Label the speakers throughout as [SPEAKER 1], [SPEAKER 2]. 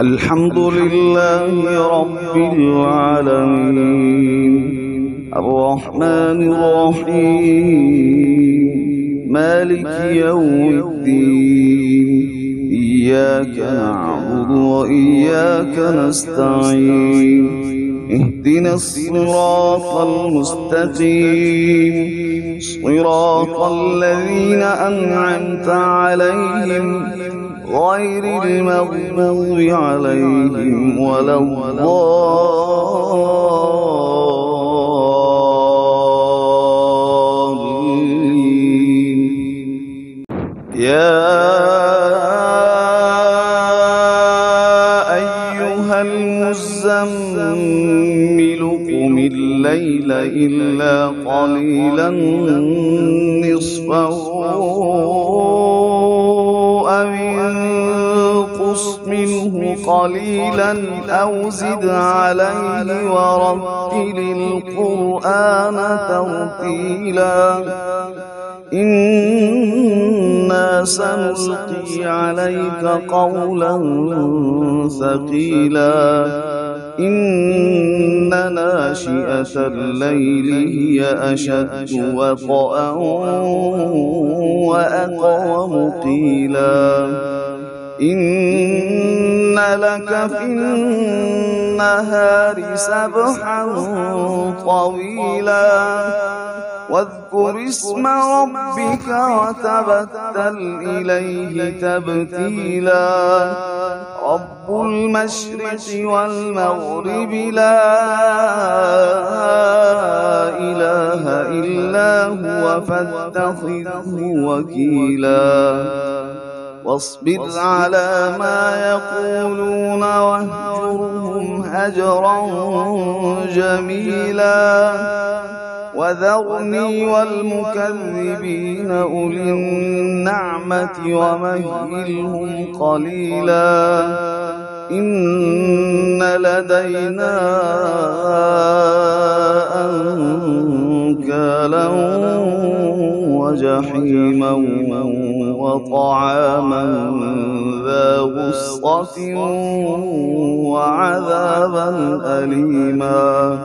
[SPEAKER 1] الحمد لله رب العالمين الرحمن الرحيم مالك يوم الدين إياك نعبد وإياك نستعين اهدنا الصراط المستقيم صراط الذين أنعمت عليهم غير المغضوب عليهم ولا الضالين. يا أيها المزمل قم الليل إلا قليلا نصفه منه قليلا أو زد عليه ورتل القرآن ترتيلا إنا سنلقي عليك قولا ثقيلا إن ناشئة الليل هي أشد وطئا وأقوم قيلا إن لك في النهار سبحا طويلا واذكر اسم ربك وتبتل إليه تبتيلا رب المشرق والمغرب لا إله إلا هو فاتخذه وكيلا واصبر على ما يقولون واهجرهم هجرا جميلا وذرني والمكذبين أولي النعمة ومهلهم قليلا إن لدينا أنكالا وجحيما وطعاما ذا غصة وعذابا أليما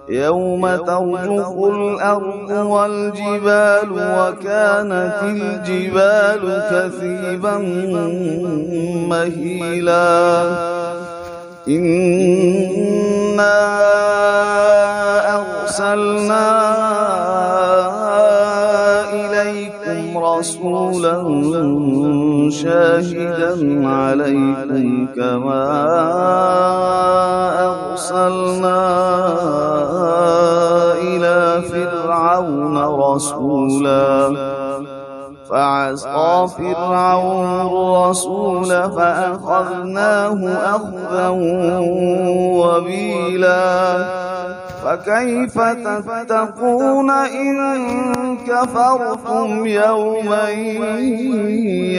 [SPEAKER 1] يوم ترجف الأرض والجبال وكانت الجبال كثيبا مهيلا إنا أرسلنا رسولا شاهدا عليكم كما أرسلنا إلى فرعون رسولا فعصى فرعون الرسول فأخذناه أخذا وبيلا فكيف تتقون إن كفرتم يوما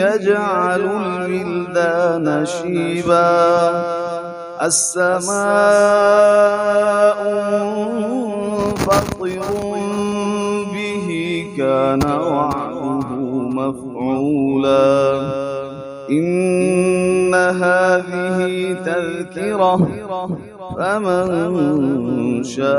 [SPEAKER 1] يجعل الولدان شيبا السماء منفطر به كان وعده مفعولا إن هذه تذكرة فمن شاء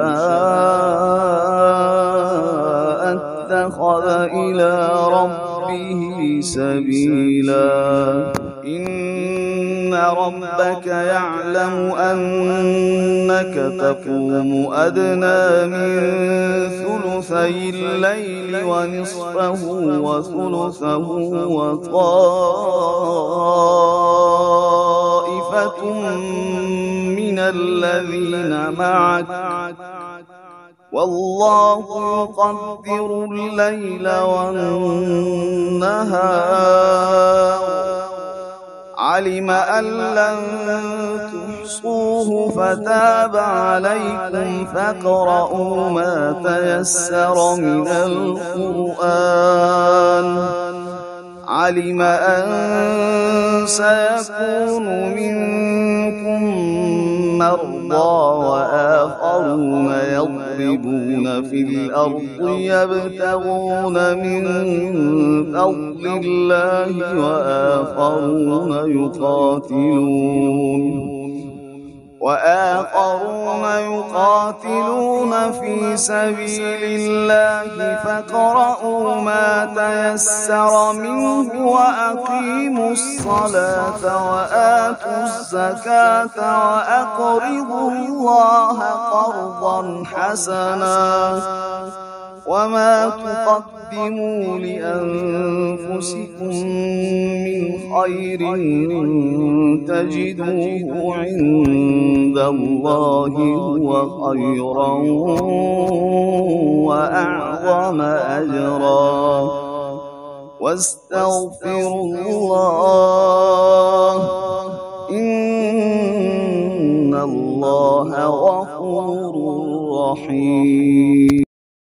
[SPEAKER 1] اتخذ إلى ربه سبيلا إن ربك يعلم أنك تقوم أدنى من ثلثي الليل ونصفه وثلثه وطائفة من الذين معك والله يقدر الليل والنهار علم أن لن تحصوه فتاب عليكم فاقرؤوا ما تيسر من القرآن علم أن سيكون منكم مرضى وآخرون يضربون في الأرض يبتغون من فضل الله وآخرون يقاتلون في سبيل الله فاقرؤوا ما تيسر منه وأقيموا الصلاة وآتوا الزكاة وأقرضوا الله قرضا حسنا وما تقدموا لأنفسكم من خير تجدوه عند الله هو خيرا وأعظم أجرا واستغفروا الله إن الله غفور رحيم.